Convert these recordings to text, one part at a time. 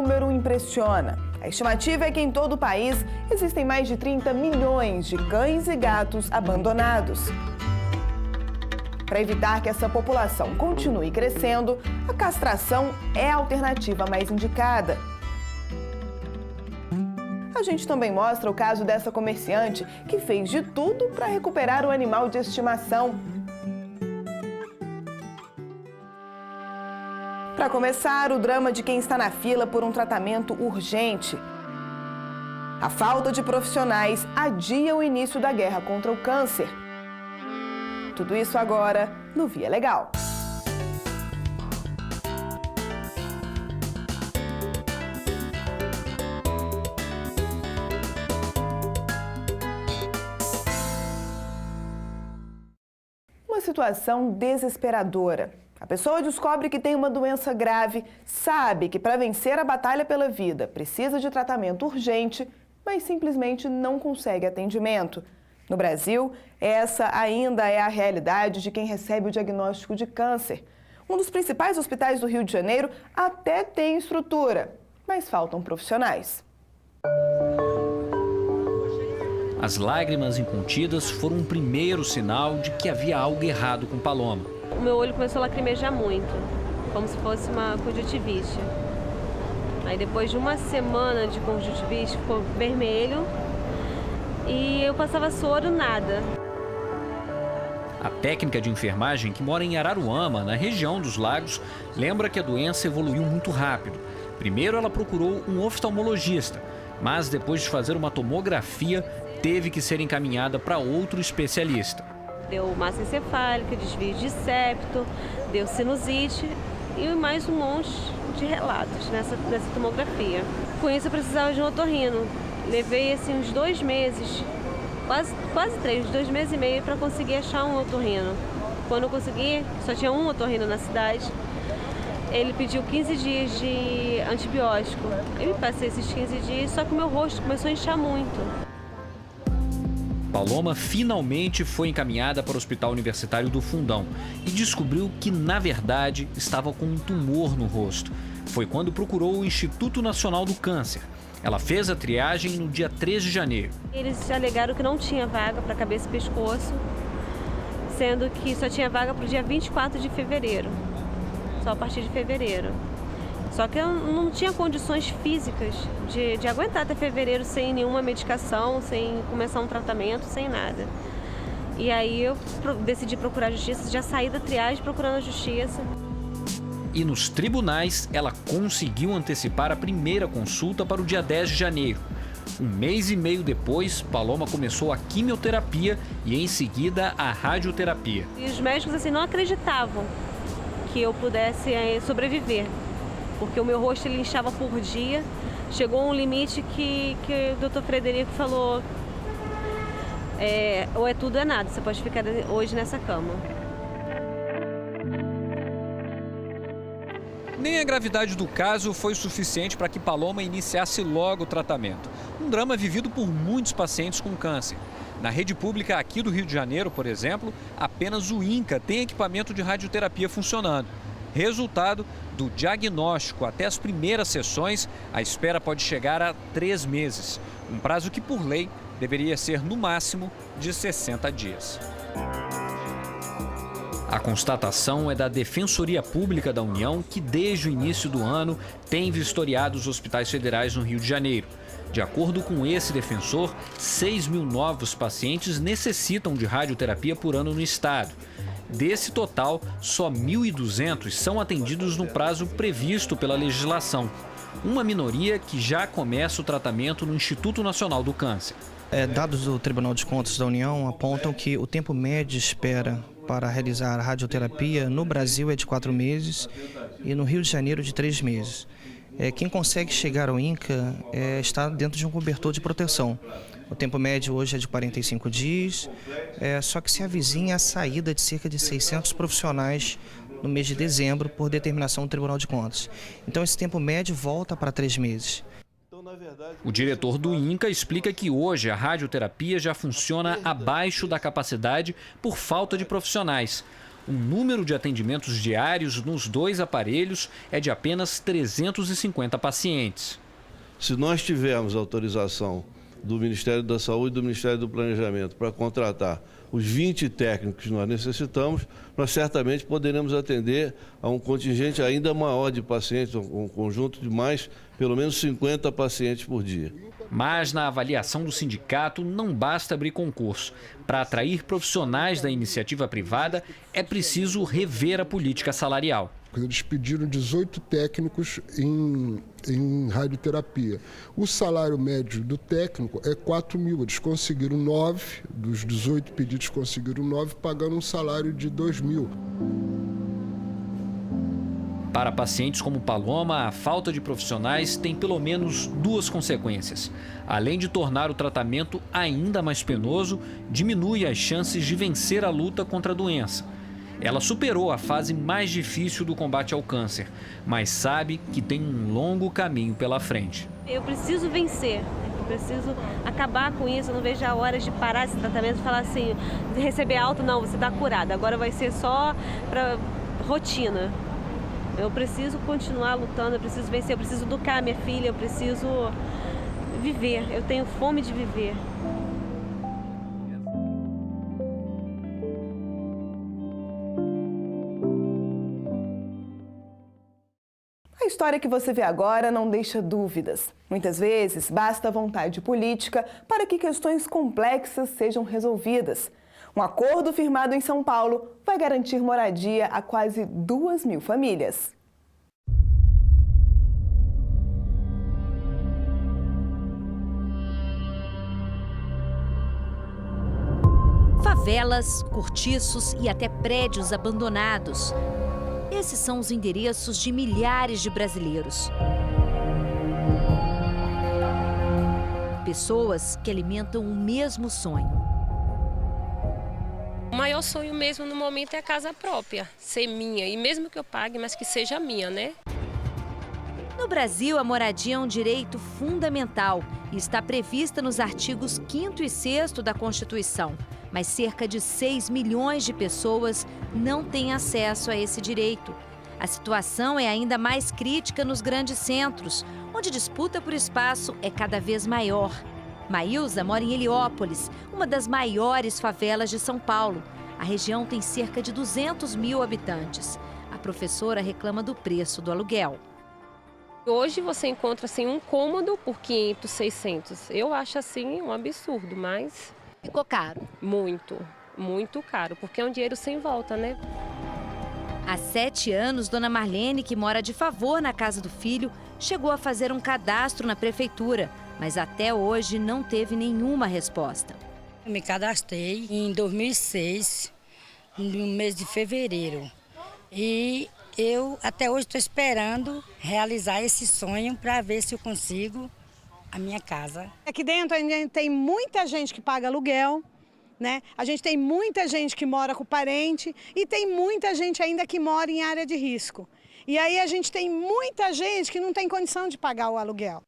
número impressiona. A estimativa é que em todo o país existem mais de 30 milhões de cães e gatos abandonados. Para evitar que essa população continue crescendo, a castração é a alternativa mais indicada. A gente também mostra o caso dessa comerciante que fez de tudo para recuperar o animal de estimação. Para começar, o drama de quem está na fila por um tratamento urgente. A falta de profissionais adia o início da guerra contra o câncer. Tudo isso agora no Via Legal. Uma situação desesperadora. A pessoa descobre que tem uma doença grave, sabe que para vencer a batalha pela vida precisa de tratamento urgente, mas simplesmente não consegue atendimento. No Brasil, essa ainda é a realidade de quem recebe o diagnóstico de câncer. Um dos principais hospitais do Rio de Janeiro até tem estrutura, mas faltam profissionais. As lágrimas incontidas foram um primeiro sinal de que havia algo errado com Paloma. O meu olho começou a lacrimejar muito, como se fosse uma conjuntivite. Aí depois de uma semana de conjuntivite, ficou vermelho e eu passava soro, nada. A técnica de enfermagem, que mora em Araruama, na região dos Lagos, lembra que a doença evoluiu muito rápido. Primeiro ela procurou um oftalmologista, mas depois de fazer uma tomografia, teve que ser encaminhada para outro especialista. Deu massa encefálica, desvio de septo, deu sinusite e mais um monte de relatos nessa tomografia. Com isso eu precisava de um otorrino. Levei assim uns 2 meses, quase 3, 2 meses e meio para conseguir achar um otorrino. Quando eu consegui, só tinha um otorrino na cidade, ele pediu 15 dias de antibiótico. Eu me passei esses 15 dias, só que meu rosto começou a inchar muito. Paloma finalmente foi encaminhada para o Hospital Universitário do Fundão e descobriu que, na verdade, estava com um tumor no rosto. Foi quando procurou o Instituto Nacional do Câncer. Ela fez a triagem no dia 3 de janeiro. Eles alegaram que não tinha vaga para cabeça e pescoço, sendo que só tinha vaga para o dia 24 de fevereiro, só a partir de fevereiro. Só que eu não tinha condições físicas de aguentar até fevereiro sem nenhuma medicação, sem começar um tratamento, sem nada. E aí eu decidi procurar a justiça, já saí da triagem procurando a justiça. E nos tribunais, ela conseguiu antecipar a primeira consulta para o dia 10 de janeiro. 1 mês e meio depois, Paloma começou a quimioterapia e, em seguida, a radioterapia. E os médicos assim, não acreditavam que eu pudesse sobreviver, porque o meu rosto ele inchava por dia. Chegou a um limite que o Dr. Frederico falou, ou é tudo ou é nada, você pode ficar hoje nessa cama. Nem a gravidade do caso foi suficiente para que Paloma iniciasse logo o tratamento. Um drama vivido por muitos pacientes com câncer. Na rede pública aqui do Rio de Janeiro, por exemplo, apenas o INCA tem equipamento de radioterapia funcionando. Resultado, do diagnóstico até as primeiras sessões, a espera pode chegar a 3 meses. Um prazo que, por lei, deveria ser no máximo de 60 dias. A constatação é da Defensoria Pública da União, que desde o início do ano tem vistoriado os hospitais federais no Rio de Janeiro. De acordo com esse defensor, 6 mil novos pacientes necessitam de radioterapia por ano no estado. Desse total, só 1.200 são atendidos no prazo previsto pela legislação. Uma minoria que já começa o tratamento no Instituto Nacional do Câncer. Dados do Tribunal de Contas da União apontam que o tempo médio de espera para realizar a radioterapia no Brasil é de 4 meses e no Rio de Janeiro de 3 meses. Quem consegue chegar ao INCA está dentro de um cobertor de proteção. O tempo médio hoje é de 45 dias, só que se avizinha a saída de cerca de 600 profissionais no mês de dezembro por determinação do Tribunal de Contas. Então esse tempo médio volta para 3 meses. O diretor do INCA explica que hoje a radioterapia já funciona abaixo da capacidade por falta de profissionais. O número de atendimentos diários nos 2 aparelhos é de apenas 350 pacientes. Se nós tivermos autorização do Ministério da Saúde e do Ministério do Planejamento para contratar os 20 técnicos que nós necessitamos, nós certamente poderemos atender a um contingente ainda maior de pacientes, um conjunto de mais, pelo menos 50 pacientes por dia. Mas na avaliação do sindicato não basta abrir concurso. Para atrair profissionais da iniciativa privada, é preciso rever a política salarial. Eles pediram 18 técnicos em radioterapia. O salário médio do técnico é 4 mil. Eles conseguiram 9, dos 18 pedidos conseguiram 9, pagando um salário de 2 mil. Para pacientes como Paloma, a falta de profissionais tem pelo menos 2 consequências. Além de tornar o tratamento ainda mais penoso, diminui as chances de vencer a luta contra a doença. Ela superou a fase mais difícil do combate ao câncer, mas sabe que tem um longo caminho pela frente. Eu preciso vencer, eu preciso acabar com isso, eu não vejo a hora de parar esse tratamento e falar assim, receber alta, não, você está curada, agora vai ser só para rotina. Eu preciso continuar lutando, eu preciso vencer, eu preciso educar minha filha, eu preciso viver, eu tenho fome de viver. A história que você vê agora não deixa dúvidas. Muitas vezes, basta vontade política para que questões complexas sejam resolvidas. Um acordo firmado em São Paulo vai garantir moradia a quase 2.000 famílias. Favelas, cortiços e até prédios abandonados. Esses são os endereços de milhares de brasileiros. Pessoas que alimentam o mesmo sonho. O maior sonho mesmo no momento é a casa própria, ser minha. E mesmo que eu pague, mas que seja minha, né? No Brasil, a moradia é um direito fundamental e está prevista nos artigos 5º e 6º da Constituição. Mas cerca de 6 milhões de pessoas não têm acesso a esse direito. A situação é ainda mais crítica nos grandes centros, onde a disputa por espaço é cada vez maior. Maílza mora em Heliópolis, uma das maiores favelas de São Paulo. A região tem cerca de 200.000 habitantes. A professora reclama do preço do aluguel. Hoje você encontra assim, um cômodo por 500, 600. Eu acho assim um absurdo, mas... Ficou caro? Muito, muito caro, porque é um dinheiro sem volta, né? Há 7 anos, dona Marlene, que mora de favor na casa do filho, chegou a fazer um cadastro na prefeitura, mas até hoje não teve nenhuma resposta. Eu me cadastrei em 2006, no mês de fevereiro, e eu até hoje estou esperando realizar esse sonho para ver se eu consigo a minha casa. Aqui dentro a gente tem muita gente que paga aluguel, né? A gente tem muita gente que mora com parente e tem muita gente ainda que mora em área de risco. E aí a gente tem muita gente que não tem condição de pagar o aluguel.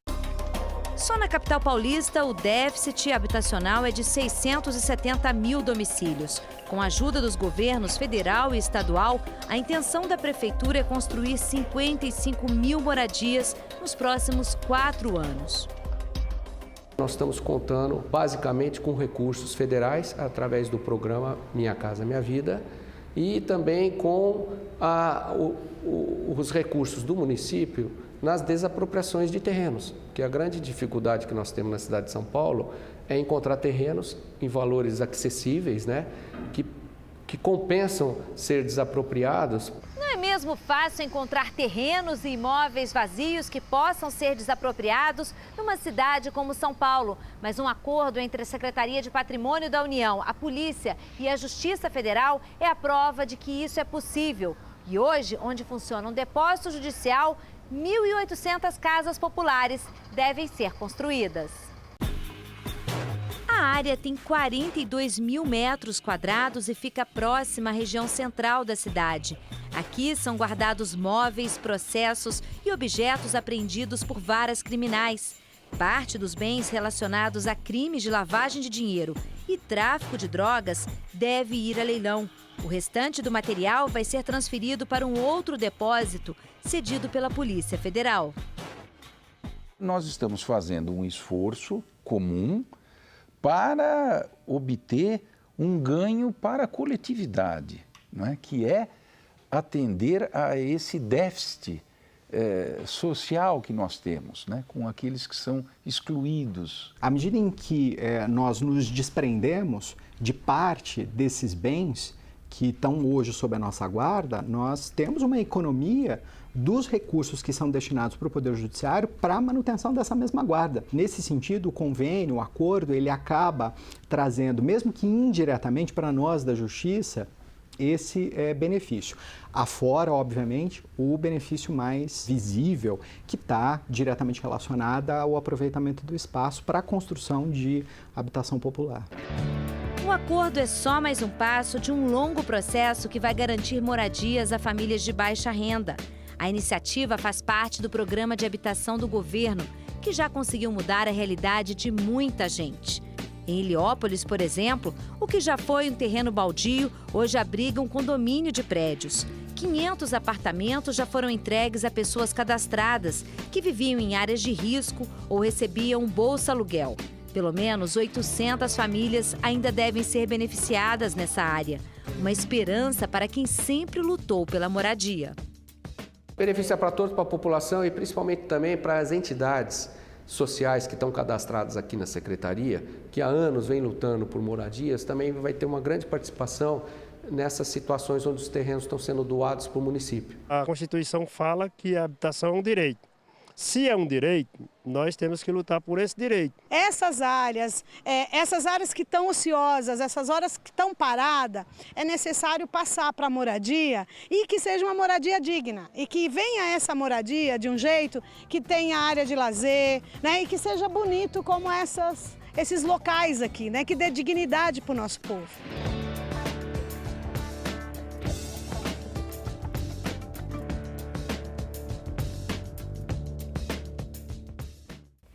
Só na capital paulista, o déficit habitacional é de 670 mil domicílios. Com a ajuda dos governos federal e estadual, a intenção da prefeitura é construir 55 mil moradias nos próximos 4 anos. Nós estamos contando basicamente com recursos federais através do programa Minha Casa Minha Vida e também com os recursos do município nas desapropriações de terrenos, que a grande dificuldade que nós temos na cidade de São Paulo é encontrar terrenos em valores acessíveis, né, que compensam ser desapropriados. Não é mesmo fácil encontrar terrenos e imóveis vazios que possam ser desapropriados numa cidade como São Paulo. Mas um acordo entre a Secretaria de Patrimônio da União, a Polícia e a Justiça Federal é a prova de que isso é possível. E hoje, onde funciona um depósito judicial, 1.800 casas populares devem ser construídas. A área tem 42 mil metros quadrados e fica próxima à região central da cidade. Aqui são guardados móveis, processos e objetos apreendidos por varas criminais. Parte dos bens relacionados a crimes de lavagem de dinheiro e tráfico de drogas deve ir a leilão. O restante do material vai ser transferido para um outro depósito cedido pela Polícia Federal. Nós estamos fazendo um esforço comum para obter um ganho para a coletividade, não é? Que é atender a esse déficit social que nós temos, né? Com aqueles que são excluídos. À medida em que nós nos desprendemos de parte desses bens que estão hoje sob a nossa guarda, nós temos uma economia dos recursos que são destinados para o Poder Judiciário para a manutenção dessa mesma guarda. Nesse sentido, o convênio, o acordo, ele acaba trazendo, mesmo que indiretamente para nós da Justiça, esse benefício. Afora, obviamente, o benefício mais visível, que está diretamente relacionado ao aproveitamento do espaço para a construção de habitação popular. O acordo é só mais um passo de um longo processo que vai garantir moradias a famílias de baixa renda. A iniciativa faz parte do programa de habitação do governo, que já conseguiu mudar a realidade de muita gente. Em Heliópolis, por exemplo, o que já foi um terreno baldio, hoje abriga um condomínio de prédios. 500 apartamentos já foram entregues a pessoas cadastradas, que viviam em áreas de risco ou recebiam um bolsa aluguel. Pelo menos 800 famílias ainda devem ser beneficiadas nessa área. Uma esperança para quem sempre lutou pela moradia. Benefício é para todos, para a população e principalmente também para as entidades sociais que estão cadastradas aqui na Secretaria, que há anos vem lutando por moradias, também vai ter uma grande participação nessas situações onde os terrenos estão sendo doados para o município. A Constituição fala que a habitação é um direito. Se é um direito, nós temos que lutar por esse direito. Essas áreas que estão ociosas, essas horas que estão paradas, é necessário passar para a moradia e que seja uma moradia digna. E que venha essa moradia de um jeito que tenha área de lazer, né, e que seja bonito como esses locais aqui, né, que dê dignidade para o nosso povo.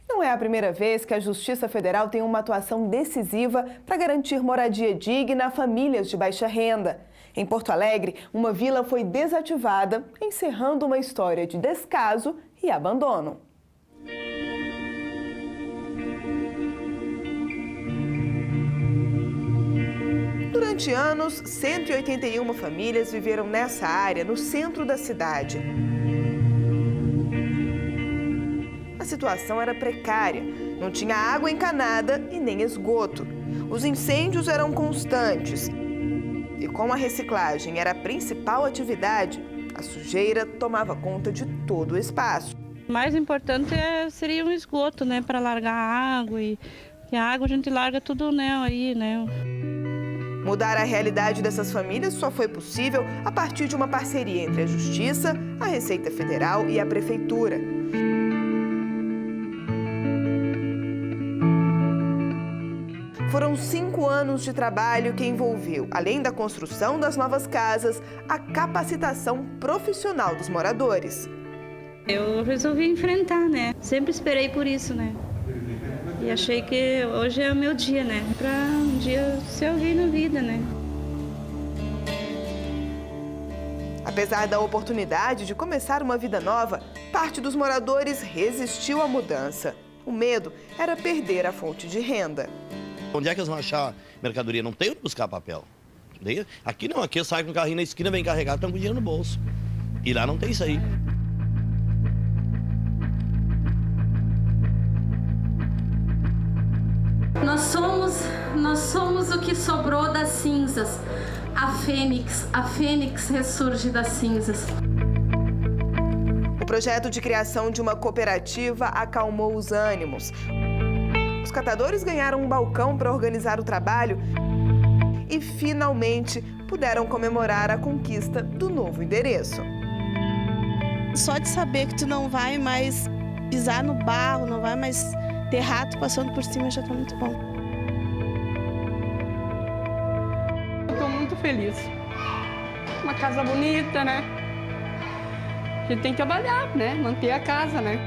Não é a primeira vez que a Justiça Federal tem uma atuação decisiva para garantir moradia digna a famílias de baixa renda. Em Porto Alegre, uma vila foi desativada, encerrando uma história de descaso e abandono. Durante anos, 181 famílias viveram nessa área, no centro da cidade. A situação era precária, não tinha água encanada e nem esgoto. Os incêndios eram constantes. E como a reciclagem era a principal atividade, a sujeira tomava conta de todo o espaço. O mais importante seria um esgoto, né, para largar a água. E a água a gente larga tudo, né, aí, né. Mudar a realidade dessas famílias só foi possível a partir de uma parceria entre a Justiça, a Receita Federal e a Prefeitura. Foram 5 anos de trabalho que envolveu, além da construção das novas casas, a capacitação profissional dos moradores. Eu resolvi enfrentar, né? Sempre esperei por isso, né? E achei que hoje é o meu dia, né? Para um dia ser alguém na vida, né? Apesar da oportunidade de começar uma vida nova, parte dos moradores resistiu à mudança. O medo era perder a fonte de renda. Onde é que eles vão achar mercadoria? Não tem onde buscar papel. Aqui não, aqui sai com o carrinho na esquina, vem carregado, estão com dinheiro no bolso. E lá não tem isso aí. Nós somos o que sobrou das cinzas. A fênix ressurge das cinzas. O projeto de criação de uma cooperativa acalmou os ânimos. Os catadores ganharam um balcão para organizar o trabalho e, finalmente, puderam comemorar a conquista do novo endereço. Só de saber que tu não vai mais pisar no barro, não vai mais ter rato passando por cima, já está muito bom. Eu estou muito feliz. Uma casa bonita, né? A gente tem que trabalhar, né? Manter a casa, né?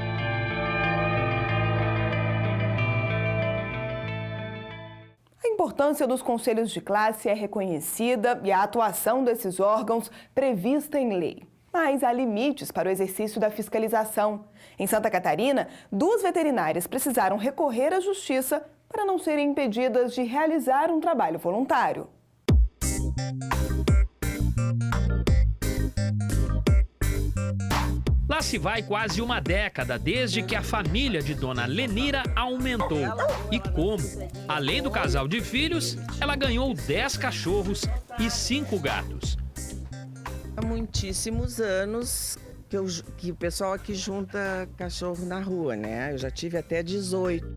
importância dos conselhos de classe é reconhecida e a atuação desses órgãos prevista em lei. Mas há limites para o exercício da fiscalização. Em Santa Catarina, 2 veterinárias precisaram recorrer à justiça para não serem impedidas de realizar um trabalho voluntário. Lá se vai quase uma década desde que a família de Dona Lenira aumentou. E como? Além do casal de filhos, ela ganhou 10 cachorros e 5 gatos. Há muitíssimos anos que o pessoal aqui junta cachorro na rua, né? Eu já tive até 18.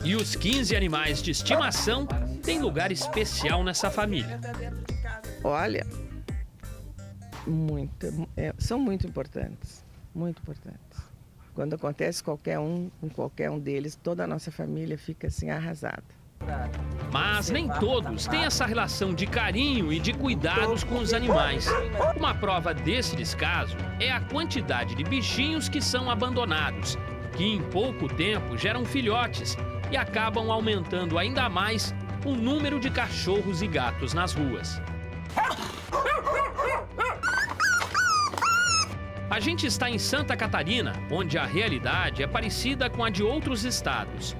E os 15 animais de estimação têm lugar especial nessa família. Olha, são muito importantes, muito importantes. Quando acontece com qualquer um deles, toda a nossa família fica assim arrasada. Mas nem todos têm essa relação de carinho e de cuidados com os animais. Uma prova desse descaso é a quantidade de bichinhos que são abandonados, que em pouco tempo geram filhotes e acabam aumentando ainda mais o número de cachorros e gatos nas ruas. A gente está em Santa Catarina, onde a realidade é parecida com a de outros estados.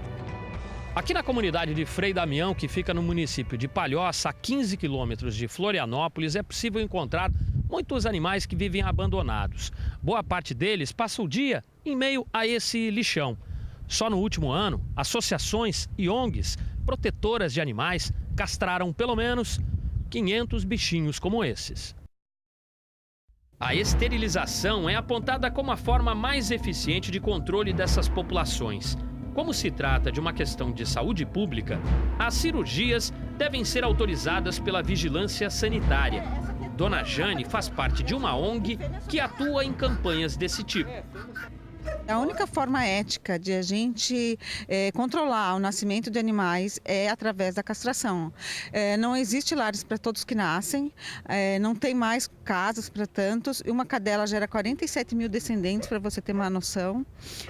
Aqui na comunidade de Frei Damião, que fica no município de Palhoça, a 15 quilômetros de Florianópolis, é possível encontrar muitos animais que vivem abandonados. Boa parte deles passa o dia em meio a esse lixão. Só no último ano, associações e ONGs protetoras de animais castraram pelo menos 500 bichinhos como esses. A esterilização é apontada como a forma mais eficiente de controle dessas populações. Como se trata de uma questão de saúde pública, as cirurgias devem ser autorizadas pela vigilância sanitária. Dona Jane faz parte de uma ONG que atua em campanhas desse tipo. A única forma ética de a gente controlar o nascimento de animais é através da castração. Não existe lares para todos que nascem, não tem mais casas para tantos. E uma cadela gera 47 mil descendentes, para você ter uma noção.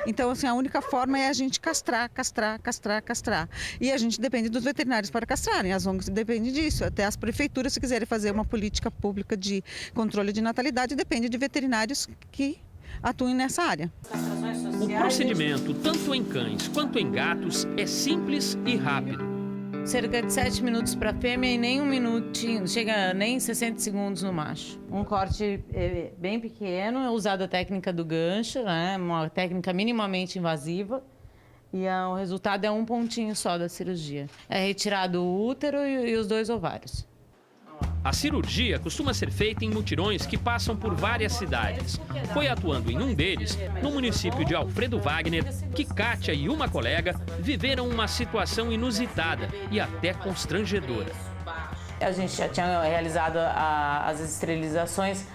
Então, assim, a única forma é a gente castrar. E a gente depende dos veterinários para castrarem, as ONGs dependem disso. Até as prefeituras, se quiserem fazer uma política pública de controle de natalidade, depende de veterinários que atuem nessa área. O procedimento, tanto em cães quanto em gatos, é simples e rápido. Cerca de 7 minutos para a fêmea e nem um minutinho, chega nem 60 segundos no macho. Um corte bem pequeno, é usada a técnica do gancho, né? Uma técnica minimamente invasiva. E o resultado é um pontinho só da cirurgia. É retirado o útero e os 2 ovários. A cirurgia costuma ser feita em mutirões que passam por várias cidades. Foi atuando em um deles, no município de Alfredo Wagner, que Kátia e uma colega viveram uma situação inusitada e até constrangedora. A gente já tinha realizado as esterilizações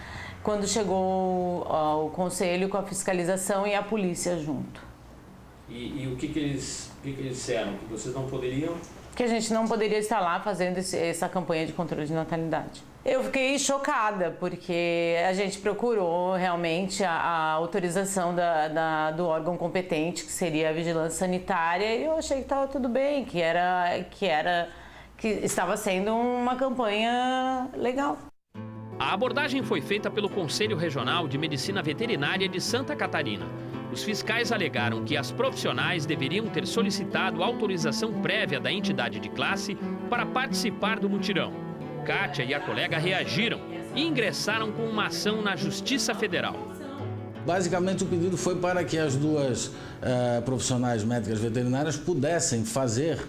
quando chegou o conselho com a fiscalização e a polícia junto. E o que eles disseram? Que vocês não poderiam? Que a gente não poderia estar lá fazendo essa campanha de controle de natalidade. Eu fiquei chocada, porque a gente procurou realmente a autorização do órgão competente, que seria a vigilância sanitária, e eu achei que estava tudo bem, que estava sendo uma campanha legal. A abordagem foi feita pelo Conselho Regional de Medicina Veterinária de Santa Catarina. Os fiscais alegaram que as profissionais deveriam ter solicitado autorização prévia da entidade de classe para participar do mutirão. Kátia e a colega reagiram e ingressaram com uma ação na Justiça Federal. Basicamente, o pedido foi para que as duas profissionais médicas veterinárias pudessem fazer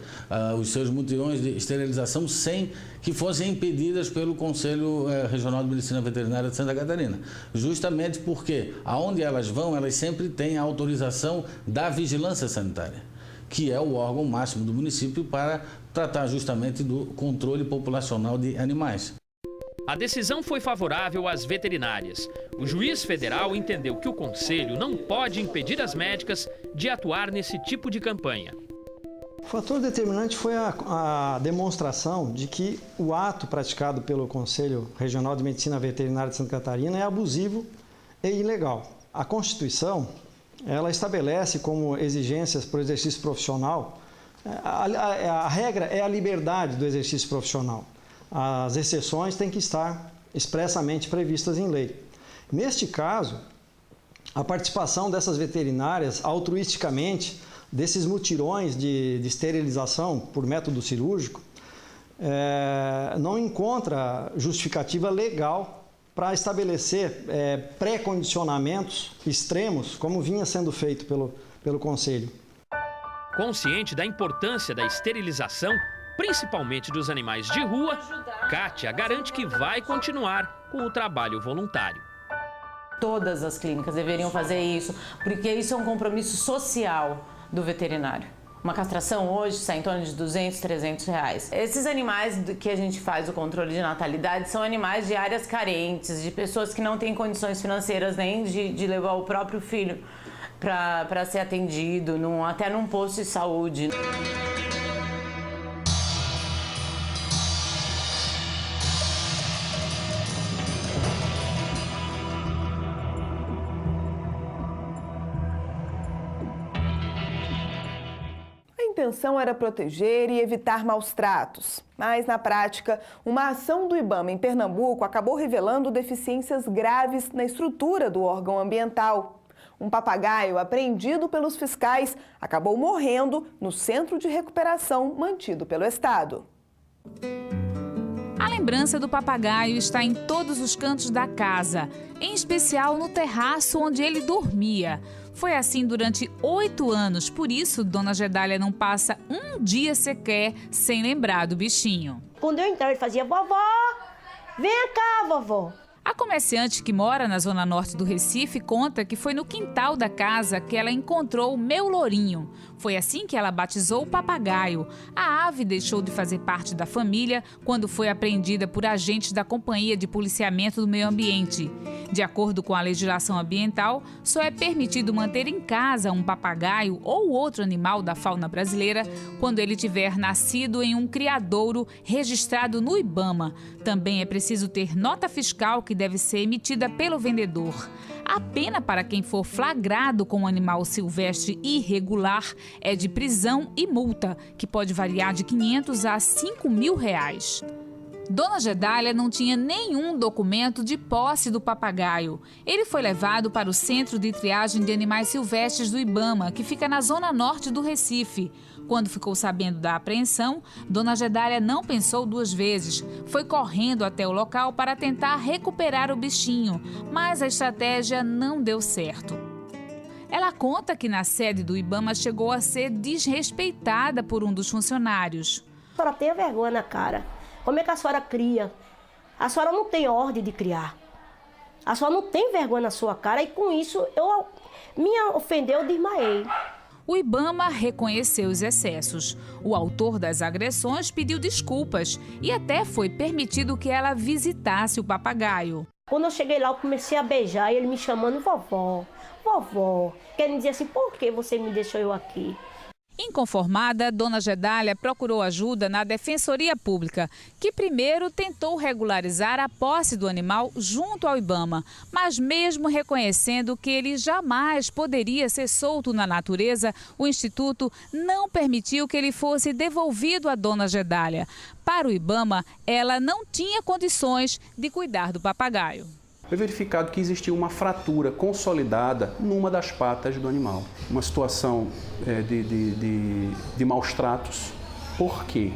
os seus mutirões de esterilização sem que fossem impedidas pelo Conselho Regional de Medicina Veterinária de Santa Catarina. Justamente porque, aonde elas vão, elas sempre têm a autorização da vigilância sanitária, que é o órgão máximo do município para tratar justamente do controle populacional de animais. A decisão foi favorável às veterinárias. O juiz federal entendeu que o Conselho não pode impedir as médicas de atuar nesse tipo de campanha. O fator determinante foi a demonstração de que o ato praticado pelo Conselho Regional de Medicina Veterinária de Santa Catarina é abusivo e ilegal. A Constituição, ela estabelece como exigências para o exercício profissional A regra é a liberdade do exercício profissional. As exceções têm que estar expressamente previstas em lei. Neste caso, a participação dessas veterinárias altruisticamente, desses mutirões de esterilização por método cirúrgico, não encontra justificativa legal para estabelecer pré-condicionamentos extremos, como vinha sendo feito pelo Conselho. Consciente da importância da esterilização, principalmente dos animais de rua, Kátia garante que vai continuar com o trabalho voluntário. Todas as clínicas deveriam fazer isso, porque isso é um compromisso social do veterinário. Uma castração hoje sai em torno de R$200, R$300. Esses animais que a gente faz o controle de natalidade são animais de áreas carentes, de pessoas que não têm condições financeiras nem de levar o próprio filho para ser atendido, até num posto de saúde. A intenção era proteger e evitar maus tratos. Mas, na prática, uma ação do IBAMA em Pernambuco acabou revelando deficiências graves na estrutura do órgão ambiental. Um papagaio apreendido pelos fiscais acabou morrendo no centro de recuperação mantido pelo Estado. A lembrança do papagaio está em todos os cantos da casa, em especial no terraço onde ele dormia. Foi assim durante 8 anos, por isso Dona Gedália não passa um dia sequer sem lembrar do bichinho. Quando eu entrava, ele fazia: vovó, vem cá, vovó. A comerciante que mora na zona norte do Recife conta que foi no quintal da casa que ela encontrou o Meu Lourinho. Foi assim que ela batizou o papagaio. A ave deixou de fazer parte da família quando foi apreendida por agentes da Companhia de Policiamento do Meio Ambiente. De acordo com a legislação ambiental, só é permitido manter em casa um papagaio ou outro animal da fauna brasileira quando ele tiver nascido em um criadouro registrado no IBAMA. Também é preciso ter nota fiscal que deve ser emitida pelo vendedor. A pena para quem for flagrado com um animal silvestre irregular é de prisão e multa, que pode variar de R$500 a R$5.000. Dona Gedália não tinha nenhum documento de posse do papagaio. Ele foi levado para o Centro de Triagem de Animais Silvestres do IBAMA, que fica na zona norte do Recife. Quando ficou sabendo da apreensão, Dona Gedália não pensou 2 vezes. Foi correndo até o local para tentar recuperar o bichinho, mas a estratégia não deu certo. Ela conta que na sede do IBAMA chegou a ser desrespeitada por um dos funcionários. A senhora tem vergonha na cara. Como é que a senhora cria? A senhora não tem ordem de criar. A senhora não tem vergonha na sua cara e com isso me ofendeu, eu desmaiei. O IBAMA reconheceu os excessos. O autor das agressões pediu desculpas e até foi permitido que ela visitasse o papagaio. Quando eu cheguei lá, eu comecei a beijar e ele me chamando vovó, vovó. Querendo dizer assim: por que você me deixou eu aqui? Inconformada, Dona Gedália procurou ajuda na Defensoria Pública, que primeiro tentou regularizar a posse do animal junto ao IBAMA, mas mesmo reconhecendo que ele jamais poderia ser solto na natureza, o Instituto não permitiu que ele fosse devolvido à Dona Gedália. Para o IBAMA, ela não tinha condições de cuidar do papagaio. Foi verificado que existia uma fratura consolidada numa das patas do animal. Uma situação de maus tratos. Por quê?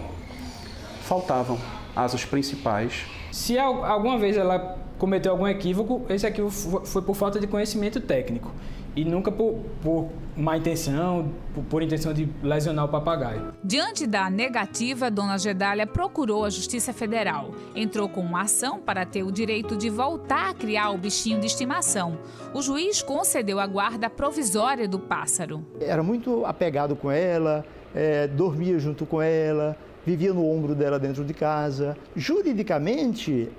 Faltavam asas principais. Se alguma vez ela cometeu algum equívoco, esse equívoco foi por falta de conhecimento técnico. E nunca por má intenção, por intenção de lesionar o papagaio. Diante da negativa, Dona Gedália procurou a Justiça Federal. Entrou com uma ação para ter o direito de voltar a criar o bichinho de estimação. O juiz concedeu a guarda provisória do pássaro. Era muito apegado com ela, dormia junto com ela, vivia no ombro dela dentro de casa. Juridicamente,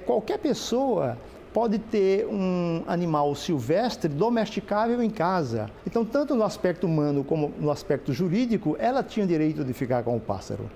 qualquer pessoa pode ter um animal silvestre domesticável em casa. Então, tanto no aspecto humano como no aspecto jurídico, ela tinha direito de ficar com o pássaro.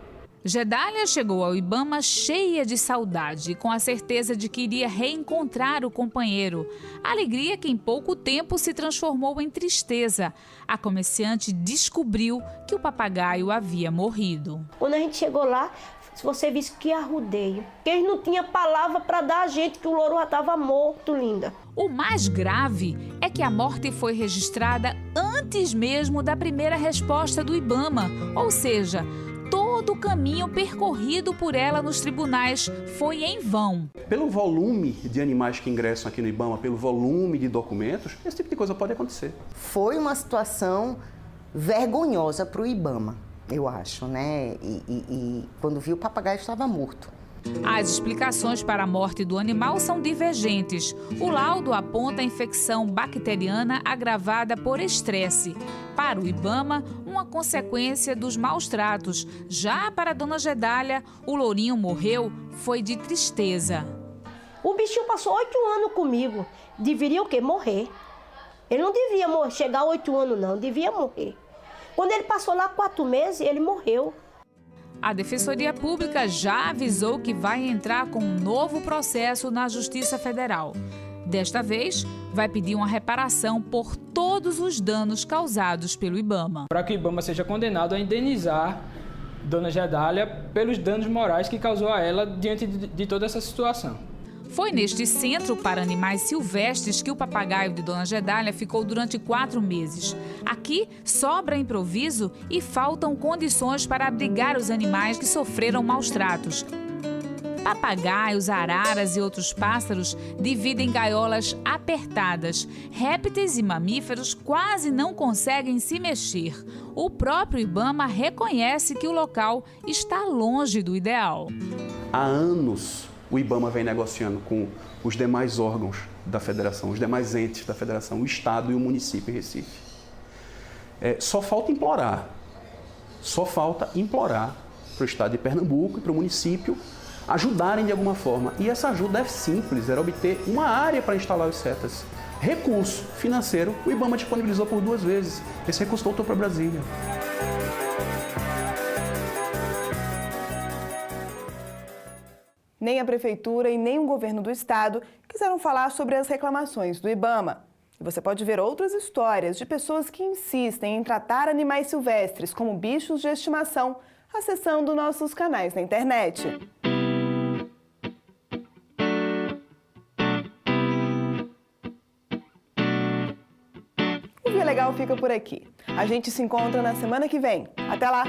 Gedália chegou ao Ibama cheia de saudade e com a certeza de que iria reencontrar o companheiro. Alegria que em pouco tempo se transformou em tristeza. A comerciante descobriu que o papagaio havia morrido. Quando a gente chegou lá, se você visse que arrudeio. Quem não tinha palavra para dar a gente que o louro já estava morto, linda. O mais grave é que a morte foi registrada antes mesmo da primeira resposta do Ibama, ou seja, todo o caminho percorrido por ela nos tribunais foi em vão. Pelo volume de animais que ingressam aqui no Ibama, pelo volume de documentos, esse tipo de coisa pode acontecer. Foi uma situação vergonhosa para o Ibama, eu acho, né? E quando viu, o papagaio estava morto. As explicações para a morte do animal são divergentes. O laudo aponta a infecção bacteriana agravada por estresse. Para o Ibama, uma consequência dos maus tratos. Já para a dona Gedália, o lourinho morreu foi de tristeza. O bichinho passou 8 anos comigo. Deveria o quê? Morrer. Ele não devia chegar a 8 anos, não. Devia morrer. Quando ele passou lá 4 meses, ele morreu. A Defensoria Pública já avisou que vai entrar com um novo processo na Justiça Federal. Desta vez, vai pedir uma reparação por todos os danos causados pelo Ibama. Para que o Ibama seja condenado a indenizar dona Gedália pelos danos morais que causou a ela diante de toda essa situação. Foi neste centro para animais silvestres que o papagaio de dona Gedália ficou durante 4 meses. Aqui sobra improviso e faltam condições para abrigar os animais que sofreram maus tratos. Papagaios, araras e outros pássaros dividem gaiolas apertadas. Répteis e mamíferos quase não conseguem se mexer. O próprio Ibama reconhece que o local está longe do ideal. Há anos, o Ibama vem negociando com os demais órgãos da federação, os demais entes da federação, o Estado e o município em Recife. Só falta implorar para o Estado de Pernambuco e para o município ajudarem de alguma forma. E essa ajuda é simples, era obter uma área para instalar os setas. Recurso financeiro, o Ibama disponibilizou por 2 vezes. Esse recurso voltou para Brasília. Nem a Prefeitura e nem o governo do estado quiseram falar sobre as reclamações do Ibama. E você pode ver outras histórias de pessoas que insistem em tratar animais silvestres como bichos de estimação, acessando nossos canais na internet. O Via Legal fica por aqui. A gente se encontra na semana que vem. Até lá!